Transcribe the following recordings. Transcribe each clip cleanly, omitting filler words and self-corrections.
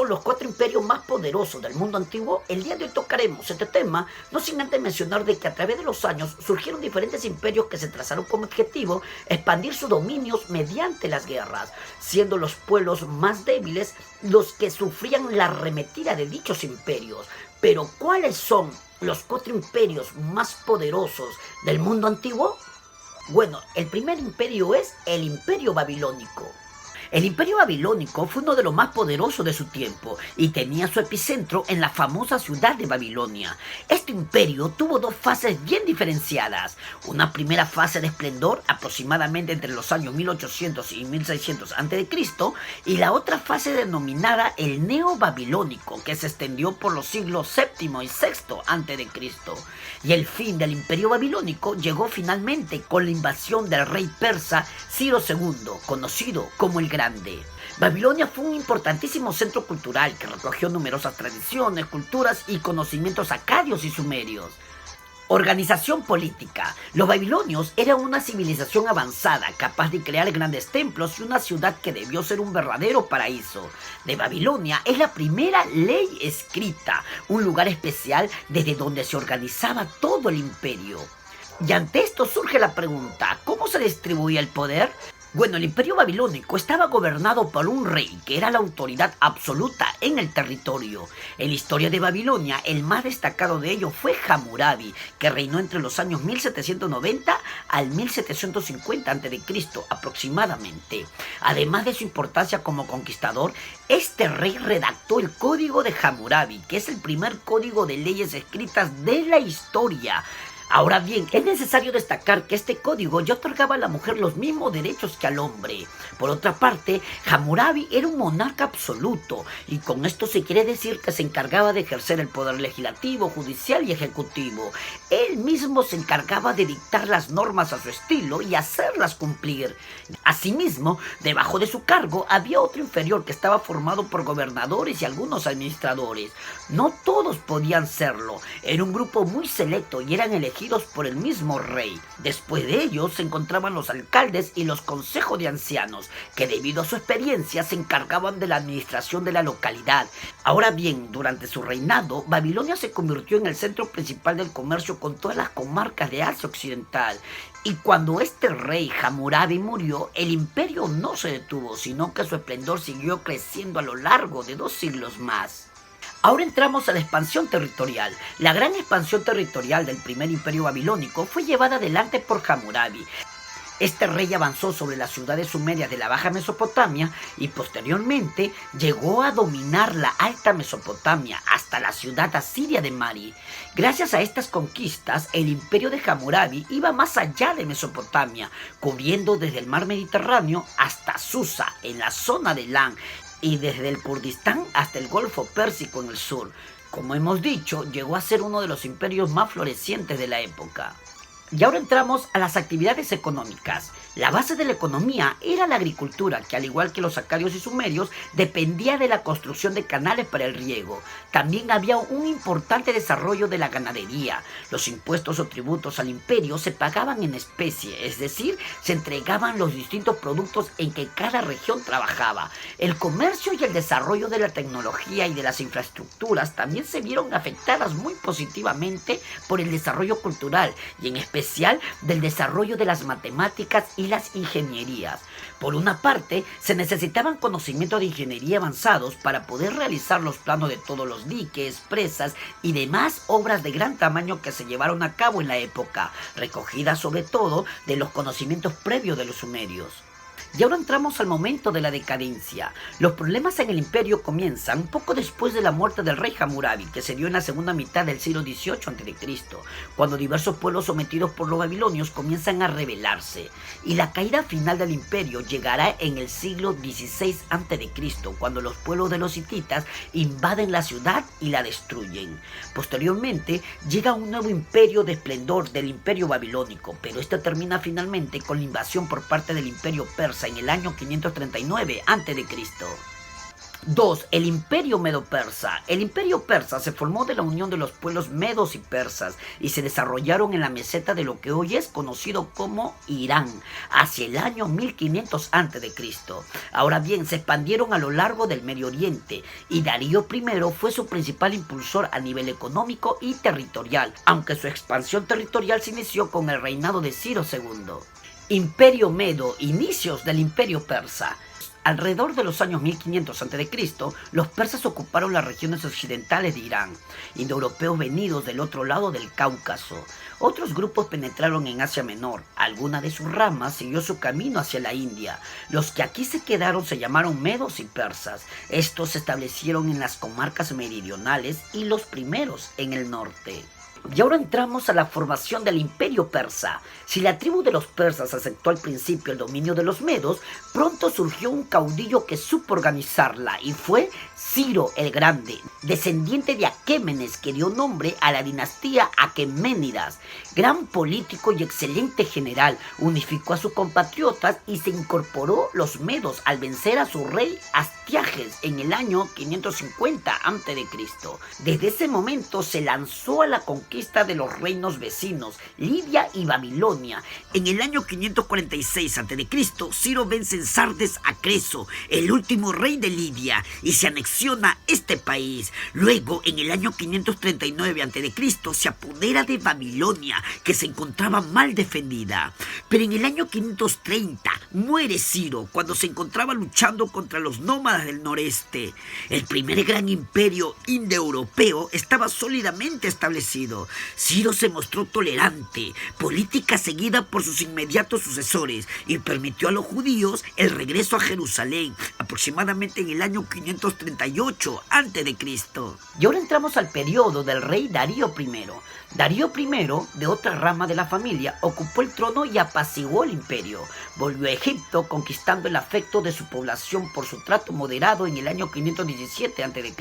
son los 4 imperios más poderosos del mundo antiguo, el día de hoy tocaremos este tema, no sin antes mencionar de que a través de los años surgieron diferentes imperios que se trazaron como objetivo expandir sus dominios mediante las guerras, siendo los pueblos más débiles los que sufrían la arremetida de dichos imperios. Pero ¿cuáles son los 4 imperios más poderosos del mundo antiguo? Bueno, el primer imperio es el Imperio Babilónico. El Imperio Babilónico fue uno de los más poderosos de su tiempo y tenía su epicentro en la famosa ciudad de Babilonia. Este imperio tuvo dos fases bien diferenciadas. Una primera fase de esplendor, aproximadamente entre los años 1800 y 1600 a.C., y la otra fase denominada el Neo-Babilónico, que se extendió por los siglos VII y VI a.C. Y el fin del Imperio Babilónico llegó finalmente con la invasión del rey persa Ciro II, conocido como el Grande. Babilonia fue un importantísimo centro cultural que recogió numerosas tradiciones, culturas y conocimientos acadios y sumerios. Organización política. Los babilonios eran una civilización avanzada, capaz de crear grandes templos y una ciudad que debió ser un verdadero paraíso. De Babilonia es la primera ley escrita, un lugar especial desde donde se organizaba todo el imperio. Y ante esto surge la pregunta, ¿cómo se distribuía el poder? Bueno, el Imperio Babilónico estaba gobernado por un rey que era la autoridad absoluta en el territorio. En la historia de Babilonia, el más destacado de ellos fue Hammurabi, que reinó entre los años 1790 al 1750 a.C. aproximadamente. Además de su importancia como conquistador, este rey redactó el Código de Hammurabi, que es el primer código de leyes escritas de la historia. Ahora bien, es necesario destacar que este código ya otorgaba a la mujer los mismos derechos que al hombre. Por otra parte, Hammurabi era un monarca absoluto, y con esto se quiere decir que se encargaba de ejercer el poder legislativo, judicial y ejecutivo. Él mismo se encargaba de dictar las normas a su estilo y hacerlas cumplir. Asimismo, debajo de su cargo había otro inferior que estaba formado por gobernadores y algunos administradores. No todos podían serlo, era un grupo muy selecto y eran elegidos por el mismo rey. Después de ellos se encontraban los alcaldes y los consejos de ancianos, que debido a su experiencia se encargaban de la administración de la localidad. Ahora bien, durante su reinado, Babilonia se convirtió en el centro principal del comercio con todas las comarcas de Asia Occidental. Y cuando este rey Hammurabi murió, el imperio no se detuvo, sino que su esplendor siguió creciendo a lo largo de 2 siglos más. Ahora entramos a la expansión territorial. La gran expansión territorial del primer imperio babilónico fue llevada adelante por Hammurabi. Este rey avanzó sobre las ciudades sumerias de la Baja Mesopotamia y posteriormente llegó a dominar la Alta Mesopotamia hasta la ciudad asiria de Mari. Gracias a estas conquistas, el imperio de Hammurabi iba más allá de Mesopotamia, cubriendo desde el mar Mediterráneo hasta Susa, en la zona de Elam, y desde el Kurdistán hasta el Golfo Pérsico en el sur. Como hemos dicho, llegó a ser uno de los imperios más florecientes de la época. Y ahora entramos a las actividades económicas. La base de la economía era la agricultura, que al igual que los acadios y sumerios, dependía de la construcción de canales para el riego. También había un importante desarrollo de la ganadería. Los impuestos o tributos al imperio se pagaban en especie, es decir, se entregaban los distintos productos en que cada región trabajaba. El comercio y el desarrollo de la tecnología y de las infraestructuras también se vieron afectadas muy positivamente por el desarrollo cultural y en especial del desarrollo de las matemáticas y las ingenierías. Por una parte, se necesitaban conocimientos de ingeniería avanzados para poder realizar los planos de todos los diques, presas y demás obras de gran tamaño que se llevaron a cabo en la época, recogidas sobre todo de los conocimientos previos de los sumerios. Y ahora entramos al momento de la decadencia. Los problemas en el imperio comienzan poco después de la muerte del rey Hammurabi, que se dio en la segunda mitad del siglo XVIII a.C., cuando diversos pueblos sometidos por los babilonios comienzan a rebelarse. Y la caída final del imperio llegará en el siglo XVI a.C., cuando los pueblos de los hititas invaden la ciudad y la destruyen. Posteriormente llega un nuevo imperio de esplendor del imperio babilónico, pero este termina finalmente con la invasión por parte del imperio persa en el año 539 a.C. 2. El Imperio Medo-Persa. El Imperio Persa se formó de la unión de los pueblos medos y persas y se desarrollaron en la meseta de lo que hoy es conocido como Irán, hacia el año 1500 a.C. Ahora bien, se expandieron a lo largo del Medio Oriente y Darío I fue su principal impulsor a nivel económico y territorial, aunque su expansión territorial se inició con el reinado de Ciro II. Imperio Medo, inicios del Imperio Persa. Alrededor de los años 1500 a.C., los persas ocuparon las regiones occidentales de Irán, indoeuropeos venidos del otro lado del Cáucaso. Otros grupos penetraron en Asia Menor. Alguna de sus ramas siguió su camino hacia la India. Los que aquí se quedaron se llamaron medos y persas. Estos se establecieron en las comarcas meridionales y los primeros en el norte. Y ahora entramos a la formación del Imperio Persa. Si la tribu de los persas aceptó al principio el dominio de los medos, pronto surgió un caudillo que supo organizarla y fue Ciro el Grande, descendiente de Aquémenes, que dio nombre a la dinastía Aqueménidas. Gran político y excelente general, unificó a sus compatriotas y se incorporó los medos al vencer a su rey Astiages en el año 550 a.C. Desde ese momento se lanzó a la conquista de los reinos vecinos, Lidia y Babilonia. En el año 546 a.C., Ciro vence en Sardes a Creso, el último rey de Lidia, y se anexiona este país. Luego, en el año 539 a.C., se apodera de Babilonia, que se encontraba mal defendida. Pero en el año 530 muere Ciro cuando se encontraba luchando contra los nómadas del noreste. El primer gran imperio indoeuropeo estaba sólidamente establecido. Ciro se mostró tolerante, política seguida por sus inmediatos sucesores, y permitió a los judíos el regreso a Jerusalén, aproximadamente en el año 538 a.C. Y ahora entramos al periodo del rey Darío I. Darío I, de otra rama de la familia, ocupó el trono y apaciguó el imperio. Volvió a Egipto, conquistando el afecto de su población por su trato moderado en el año 517 a.C.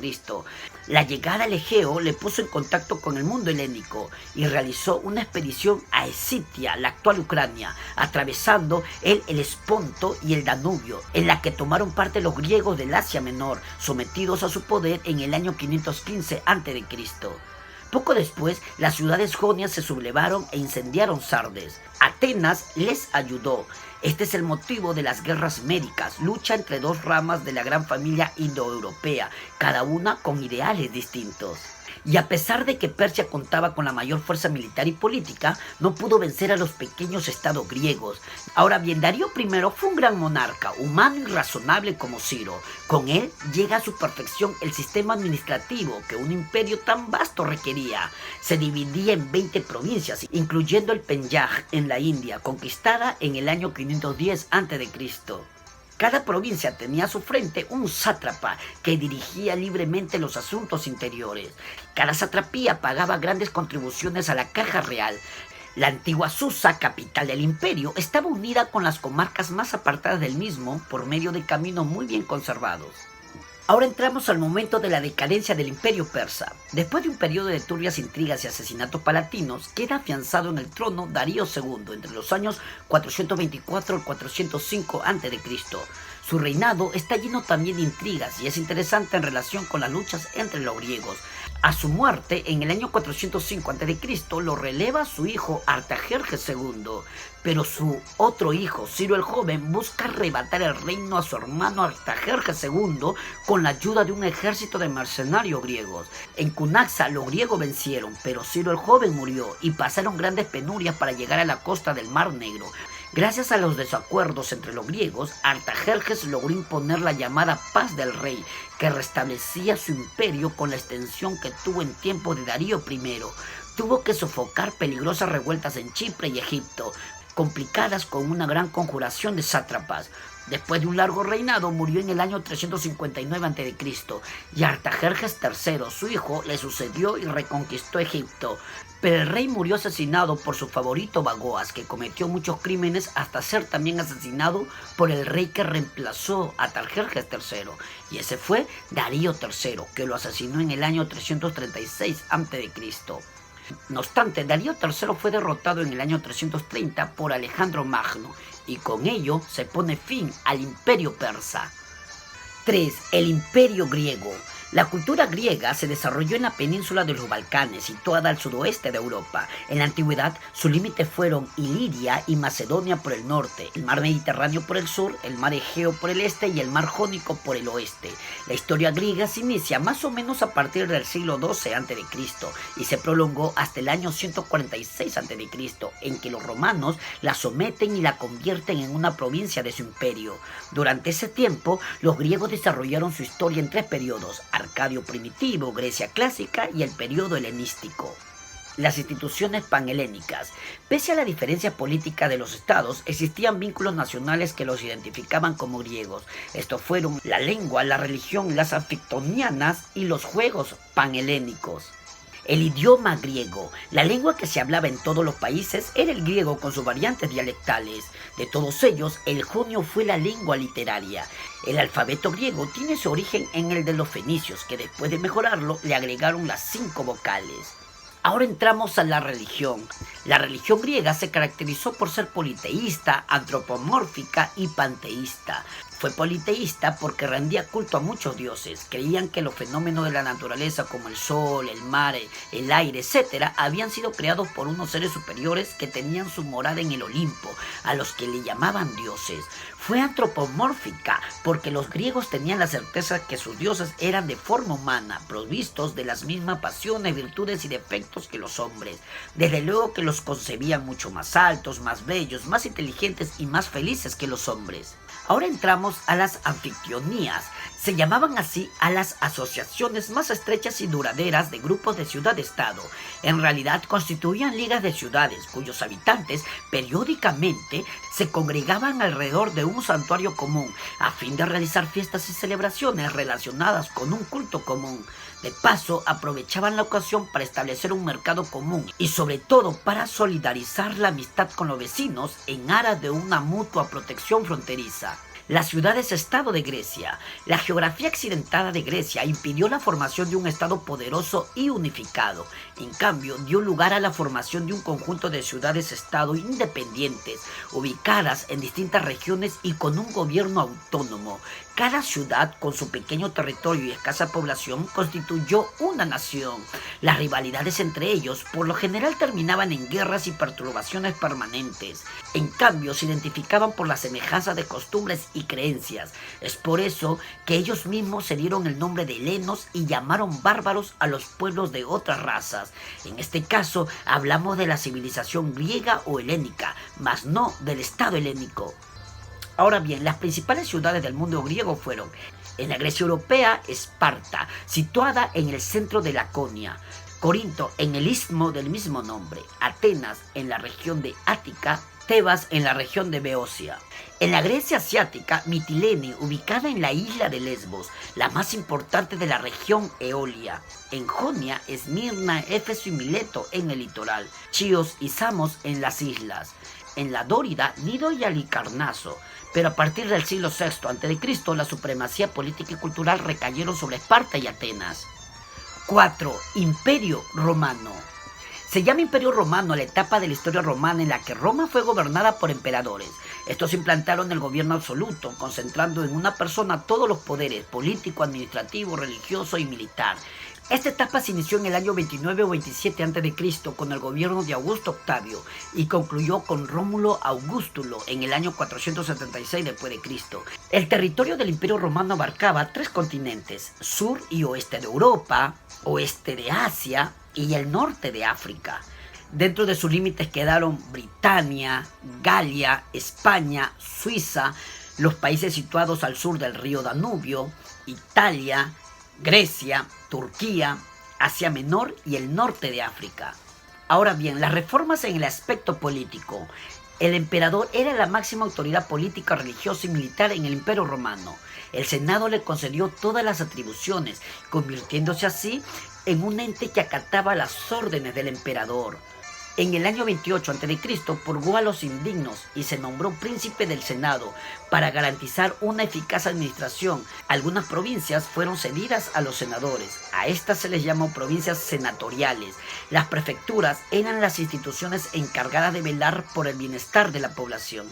La llegada al Egeo le puso en contacto con el mundo helénico y realizó una expedición a Escitia, la actual Ucrania, atravesando el Helesponto y el Danubio, en la que tomaron parte los griegos del Asia Menor, sometidos a su poder en el año 515 a.C. Poco después, las ciudades jonias se sublevaron e incendiaron Sardes. Atenas les ayudó. Este es el motivo de las guerras médicas, lucha entre dos ramas de la gran familia indoeuropea, cada una con ideales distintos. Y a pesar de que Persia contaba con la mayor fuerza militar y política, no pudo vencer a los pequeños estados griegos. Ahora bien, Darío I fue un gran monarca, humano y razonable como Ciro. Con él llega a su perfección el sistema administrativo que un imperio tan vasto requería. Se dividía en 20 provincias, incluyendo el Penyaj en la India, conquistada en el año 510 a.C. Cada provincia tenía a su frente un sátrapa que dirigía libremente los asuntos interiores. Cada satrapía pagaba grandes contribuciones a la caja real. La antigua Susa, capital del imperio, estaba unida con las comarcas más apartadas del mismo por medio de caminos muy bien conservados. Ahora entramos al momento de la decadencia del Imperio Persa. Después de un periodo de turbias intrigas y asesinatos palatinos, queda afianzado en el trono Darío II entre los años 424 al 405 a.C. Su reinado está lleno también de intrigas y es interesante en relación con las luchas entre los griegos. A su muerte, en el año 405 a.C., lo releva su hijo Artajerjes II, pero su otro hijo, Ciro el Joven, busca arrebatar el reino a su hermano Artajerjes II con la ayuda de un ejército de mercenarios griegos. En Cunaxa los griegos vencieron, pero Ciro el Joven murió y pasaron grandes penurias para llegar a la costa del Mar Negro. Gracias a los desacuerdos entre los griegos, Artajerjes logró imponer la llamada Paz del Rey, que restablecía su imperio con la extensión que tuvo en tiempo de Darío I. Tuvo que sofocar peligrosas revueltas en Chipre y Egipto, complicadas con una gran conjuración de sátrapas. Después de un largo reinado, murió en el año 359 a.C. y Artajerjes III, su hijo, le sucedió y reconquistó Egipto. Pero el rey murió asesinado por su favorito Bagoas, que cometió muchos crímenes hasta ser también asesinado por el rey que reemplazó a Artajerjes III. Y ese fue Darío III, que lo asesinó en el año 336 a.C. No obstante, Darío III fue derrotado en el año 330 por Alejandro Magno, y con ello se pone fin al Imperio Persa. 3. El Imperio Griego. La cultura griega se desarrolló en la península de los Balcanes, situada al sudoeste de Europa. En la antigüedad, sus límites fueron Iliria y Macedonia por el norte, el mar Mediterráneo por el sur, el mar Egeo por el este y el mar Jónico por el oeste. La historia griega se inicia más o menos a partir del siglo XII a.C. y se prolongó hasta el año 146 a.C., en que los romanos la someten y la convierten en una provincia de su imperio. Durante ese tiempo, los griegos desarrollaron su historia en 3 periodos: Arcadio primitivo, Grecia clásica y el periodo helenístico. Las instituciones panhelénicas. Pese a la diferencia política de los estados, existían vínculos nacionales que los identificaban como griegos. Estos fueron la lengua, la religión, las anfictonianas y los juegos panhelénicos. El idioma griego. La lengua que se hablaba en todos los países era el griego con sus variantes dialectales. De todos ellos, el jonio fue la lengua literaria. El alfabeto griego tiene su origen en el de los fenicios, que después de mejorarlo le agregaron las 5 vocales. Ahora entramos a la religión. La religión griega se caracterizó por ser politeísta, antropomórfica y panteísta. Fue politeísta porque rendía culto a muchos dioses. Creían que los fenómenos de la naturaleza como el sol, el mar, el aire, etc. habían sido creados por unos seres superiores que tenían su morada en el Olimpo, a los que le llamaban dioses. Fue antropomórfica porque los griegos tenían la certeza que sus dioses eran de forma humana, provistos de las mismas pasiones, virtudes y defectos que los hombres. Desde luego que los concebían mucho más altos, más bellos, más inteligentes y más felices que los hombres. Ahora entramos a las anfictionías. Se llamaban así a las asociaciones más estrechas y duraderas de grupos de ciudad-estado. En realidad constituían ligas de ciudades cuyos habitantes periódicamente se congregaban alrededor de un santuario común a fin de realizar fiestas y celebraciones relacionadas con un culto común. De paso, aprovechaban la ocasión para establecer un mercado común y sobre todo para solidarizar la amistad con los vecinos en aras de una mutua protección fronteriza. Las ciudades-estado de Grecia. La geografía accidentada de Grecia impidió la formación de un estado poderoso y unificado. En cambio, dio lugar a la formación de un conjunto de ciudades-estado independientes, ubicadas en distintas regiones y con un gobierno autónomo. Cada ciudad, con su pequeño territorio y escasa población, constituyó una nación. Las rivalidades entre ellos, por lo general, terminaban en guerras y perturbaciones permanentes. En cambio, se identificaban por la semejanza de costumbres y creencias. Es por eso que ellos mismos se dieron el nombre de helenos y llamaron bárbaros a los pueblos de otras razas. En este caso, hablamos de la civilización griega o helénica, mas no del Estado helénico. Ahora bien, las principales ciudades del mundo griego fueron: en la Grecia europea, Esparta, situada en el centro de Laconia; Corinto, en el istmo del mismo nombre; Atenas, en la región de Ática; Tebas, en la región de Beocia. En la Grecia asiática, Mitilene, ubicada en la isla de Lesbos, la más importante de la región Eolia; en Jonia, Esmirna, Éfeso y Mileto, en el litoral; Chios y Samos, en las islas; en la Dórida, Nido y Halicarnaso. Pero a partir del siglo VI a.C., la supremacía política y cultural recayeron sobre Esparta y Atenas. 4. Imperio Romano. Se llama Imperio Romano a la etapa de la historia romana en la que Roma fue gobernada por emperadores. Estos implantaron el gobierno absoluto, concentrando en una persona todos los poderes: político, administrativo, religioso y militar. Esta etapa se inició en el año 29 o 27 a.C. con el gobierno de Augusto Octavio y concluyó con Rómulo Augustulo en el año 476 d.C. El territorio del Imperio Romano abarcaba 3 continentes: sur y oeste de Europa, oeste de Asia y el norte de África. Dentro de sus límites quedaron Britania, Galia, España, Suiza, los países situados al sur del río Danubio, Italia, Grecia, Turquía, Asia Menor y el norte de África. Ahora bien, las reformas en el aspecto político. El emperador era la máxima autoridad política, religiosa y militar en el Imperio Romano. El Senado le concedió todas las atribuciones, convirtiéndose así en un ente que acataba las órdenes del emperador. En el año 28 a.C. purgó a los indignos y se nombró príncipe del Senado para garantizar una eficaz administración. Algunas provincias fueron cedidas a los senadores. A estas se les llamó provincias senatoriales. Las prefecturas eran las instituciones encargadas de velar por el bienestar de la población.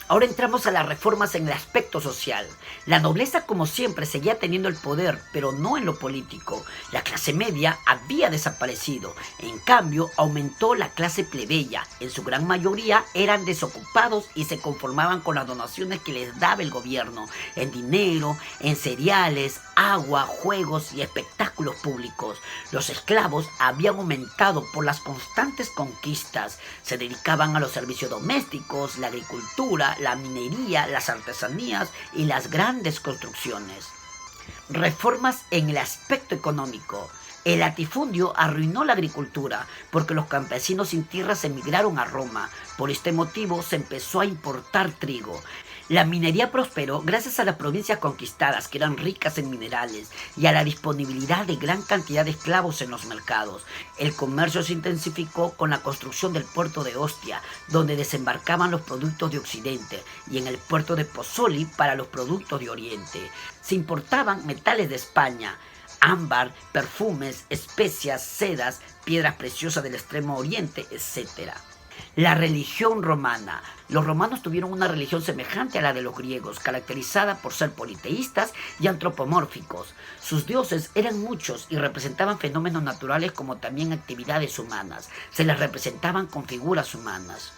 Ahora entramos a las reformas en el aspecto social. La nobleza, como siempre, seguía teniendo el poder, pero no en lo político. La clase media había desaparecido. En cambio, aumentó la clase plebeya. En su gran mayoría eran desocupados y se conformaban con las donaciones que les daba el gobierno, en dinero, en cereales, agua, juegos y espectáculos públicos. Los esclavos habían aumentado por las constantes conquistas. Se dedicaban a los servicios domésticos, la agricultura, la minería, las artesanías y las grandes construcciones. Reformas en el aspecto económico. El latifundio arruinó la agricultura porque los campesinos sin tierras emigraron a Roma. Por este motivo se empezó a importar trigo. La minería prosperó gracias a las provincias conquistadas, que eran ricas en minerales, y a la disponibilidad de gran cantidad de esclavos en los mercados. El comercio se intensificó con la construcción del puerto de Ostia, donde desembarcaban los productos de Occidente, y en el puerto de Pozzuoli para los productos de Oriente. Se importaban metales de España, ámbar, perfumes, especias, sedas, piedras preciosas del Extremo Oriente, etc. La religión romana. Los romanos tuvieron una religión semejante a la de los griegos, caracterizada por ser politeístas y antropomórficos. Sus dioses eran muchos y representaban fenómenos naturales como también actividades humanas. Se les representaban con figuras humanas.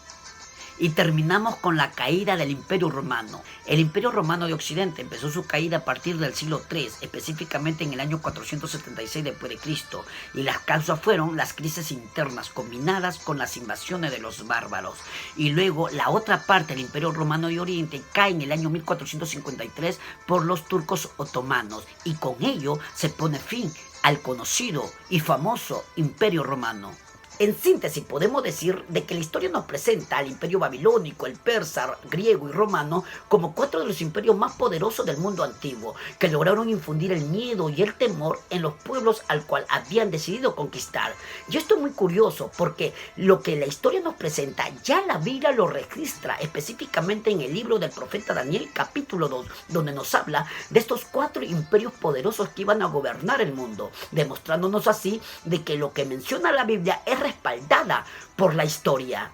Y terminamos con la caída del Imperio Romano. El Imperio Romano de Occidente empezó su caída a partir del siglo III, específicamente en el año 476 d.C., y las causas fueron las crisis internas combinadas con las invasiones de los bárbaros. Y luego la otra parte del Imperio Romano de Oriente cae en el año 1453 por los turcos otomanos, y con ello se pone fin al conocido y famoso Imperio Romano. En síntesis, podemos decir de que la historia nos presenta al imperio babilónico, el persa, griego y romano como cuatro de los imperios más poderosos del mundo antiguo, que lograron infundir el miedo y el temor en los pueblos al cual habían decidido conquistar. Y esto es muy curioso porque lo que la historia nos presenta ya la Biblia lo registra específicamente en el libro del profeta Daniel capítulo 2, donde nos habla de estos cuatro imperios poderosos que iban a gobernar el mundo, demostrándonos así de que lo que menciona la Biblia es respaldada por la historia.